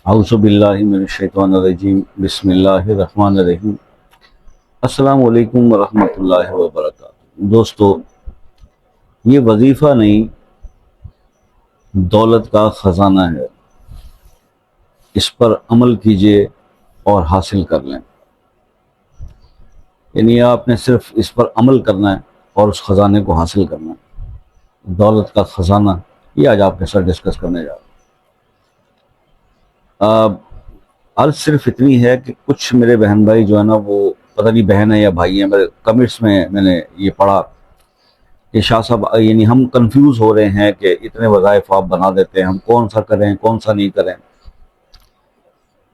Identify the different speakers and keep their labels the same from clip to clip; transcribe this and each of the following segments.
Speaker 1: اعوذ باللہ من الشیطان الرجیم بسم اللہ الرحمن الرحیم۔ السلام علیکم ورحمۃ اللہ وبرکاتہ۔ دوستو، یہ وظیفہ نہیں، دولت کا خزانہ ہے، اس پر عمل کیجئے اور حاصل کر لیں۔ یعنی آپ نے صرف اس پر عمل کرنا ہے اور اس خزانے کو حاصل کرنا ہے۔ دولت کا خزانہ، یہ آج آپ کے ساتھ ڈسکس کرنے جا رہا ہوں۔ عرض صرف اتنی ہے کہ کچھ میرے بہن بھائی جو ہے نا، وہ پتہ نہیں بہن ہے یا بھائی ہیں، میرے کمنٹس میں نے یہ پڑھا کہ شاہ صاحب یعنی ہم کنفیوز ہو رہے ہیں کہ اتنے وظائف آپ بنا دیتے ہیں، ہم کون سا کریں کون سا نہیں کریں۔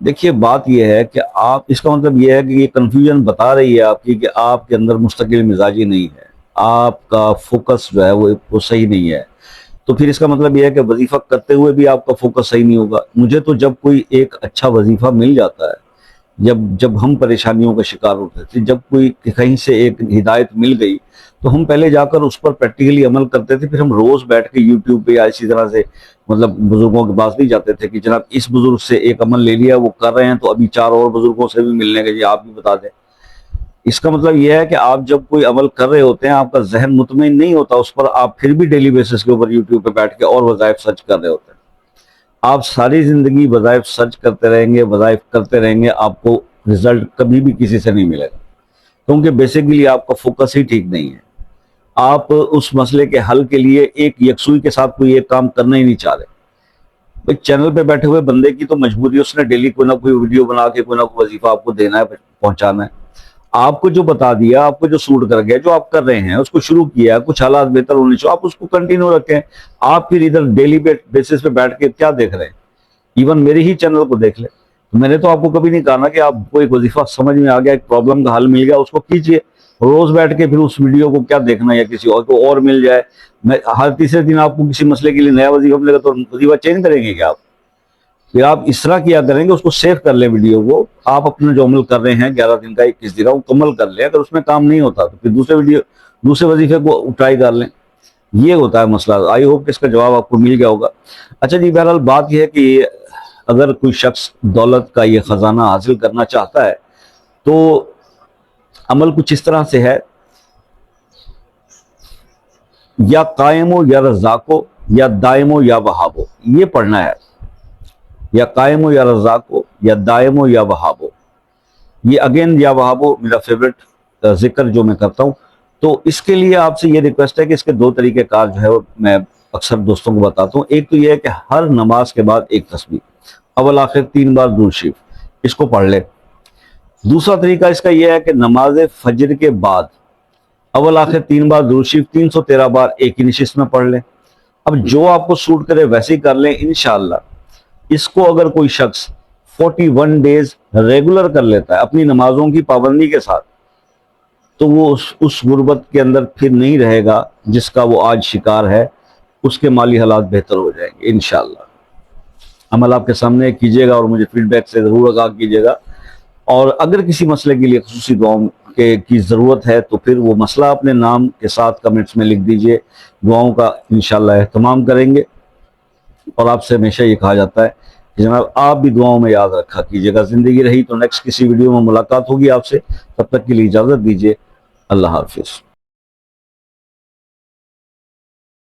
Speaker 1: دیکھیے، بات یہ ہے کہ آپ، اس کا مطلب یہ ہے کہ یہ کنفیوژن بتا رہی ہے آپ کی کہ آپ کے اندر مستقل مزاجی نہیں ہے، آپ کا فوکس جو ہے وہ صحیح نہیں ہے۔ تو پھر اس کا مطلب یہ ہے کہ وظیفہ کرتے ہوئے بھی آپ کا فوکس صحیح نہیں ہوگا۔ مجھے تو جب کوئی ایک اچھا وظیفہ مل جاتا ہے، جب ہم پریشانیوں کا شکار ہوتے تھے، جب کوئی کہیں سے ایک ہدایت مل گئی تو ہم پہلے جا کر اس پر پریکٹیکلی عمل کرتے تھے۔ پھر ہم روز بیٹھ کے یوٹیوب پہ یا اسی طرح سے بزرگوں کے پاس نہیں جاتے تھے کہ جناب اس بزرگ سے ایک عمل لے لیا، وہ کر رہے ہیں تو ابھی 4 اور بزرگوں سے بھی ملنے کے جی آپ بھی بتا دیں۔ اس کا مطلب یہ ہے کہ آپ جب کوئی عمل کر رہے ہوتے ہیں، آپ کا ذہن مطمئن نہیں ہوتا اس پر، آپ پھر بھی ڈیلی بیسس کے اوپر یوٹیوب پہ بیٹھ کے اور وظائف سرچ کر رہے ہوتے ہیں۔ آپ ساری زندگی وظائف سرچ کرتے رہیں گے، وظائف کرتے رہیں گے، آپ کو رزلٹ کبھی بھی کسی سے نہیں ملے گا، کیونکہ بیسیکلی آپ کا فوکس ہی ٹھیک نہیں ہے۔ آپ اس مسئلے کے حل کے لیے ایک یکسوئی کے ساتھ کوئی ایک کام کرنا ہی نہیں چاہ رہے۔ بھئی چینل پہ بیٹھے ہوئے بندے کی تو مجبوری ہے، اس نے ڈیلی کوئی نہ کوئی ویڈیو بنا کے کوئی نہ کوئی وظیفہ آپ کو دینا ہے، پہنچانا ہے۔ آپ کو جو بتا دیا، آپ کو جو سوٹ کر گیا، جو آپ کر رہے ہیں اس کو شروع کیا، کچھ حالات بہتر ہونے چاہیے، آپ اس کو کنٹینیو رکھیں۔ آپ پھر ادھر ڈیلی بیسس پہ بیٹھ کے کیا دیکھ رہے ہیں؟ ایون میرے ہی چینل کو دیکھ لیں، میں نے تو آپ کو کبھی نہیں کہا نا کہ آپ کو ایک وظیفہ سمجھ میں آ گیا، ایک پرابلم کا حل مل گیا، اس کو کیجئے۔ روز بیٹھ کے پھر اس ویڈیو کو کیا دیکھنا، یا کسی اور کو اور مل جائے، ہر تیسرے دن آپ کو کسی مسئلے کے لیے نیا وظیفہ ملے گا تو وظیفہ چینج کریں گے کیا آپ؟ پھر آپ اس طرح کیا کریں گے، اس کو سیو کر لیں ویڈیو کو، آپ اپنا جو عمل کر رہے ہیں 11 دن کا 21 دن کا، وہ مکمل کر لیں۔ اگر اس میں کام نہیں ہوتا تو پھر دوسرے وظیفے کو ٹرائی کر لیں۔ یہ ہوتا ہے مسئلہ۔ آئی ہوپ کہ اس کا جواب آپ کو مل گیا ہوگا۔ اچھا جی، بہرحال بات یہ ہے کہ اگر کوئی شخص دولت کا یہ خزانہ حاصل کرنا چاہتا ہے تو عمل کچھ اس طرح سے ہے، یا قائم ہو یا رزاق ہو یا دائم ہو یا وہاب ہو، یہ پڑھنا ہے۔ یا قائم ہو یا رزاق ہو یا دائم ہو یا وہاب ہو، یہ اگین یا وہاب ہو میرا فیوریٹ ذکر جو میں کرتا ہوں۔ تو اس کے لیے آپ سے یہ ریکویسٹ ہے کہ اس کے 2 طریقہ کار جو ہے وہ میں اکثر دوستوں کو بتاتا ہوں۔ ایک تو یہ ہے کہ ہر نماز کے بعد ایک تسبیح، اول آخر 3 بار درود شریف، اس کو پڑھ لے۔ دوسرا طریقہ اس کا یہ ہے کہ نماز فجر کے بعد اول آخر 3 بار درود شریف 313 بار ایک ہی نشست میں پڑھ لیں۔ اب جو آپ کو سوٹ کرے ویسے ہی کر لیں انشاءاللہ۔ اس کو اگر کوئی شخص 41 ڈیز ریگولر کر لیتا ہے اپنی نمازوں کی پابندی کے ساتھ، تو وہ اس غربت کے اندر پھر نہیں رہے گا جس کا وہ آج شکار ہے، اس کے مالی حالات بہتر ہو جائیں گے انشاءاللہ۔ عمل آپ کے سامنے کیجئے گا اور مجھے فیڈ بیک سے ضرور آگاہ کیجئے گا۔ اور اگر کسی مسئلے کے لیے خصوصی دعاؤں کی ضرورت ہے تو پھر وہ مسئلہ اپنے نام کے ساتھ کمنٹس میں لکھ دیجئے، دعاؤں کا انشاءاللہ اہتمام کریں گے۔ اور آپ سے ہمیشہ یہ کہا جاتا ہے کہ جناب آپ بھی دعاؤں میں یاد رکھا کیجئے گا۔ زندگی رہی تو نیکسٹ کسی ویڈیو میں ملاقات ہوگی آپ سے، تب تک کے لیے اجازت دیجئے۔ اللہ حافظ۔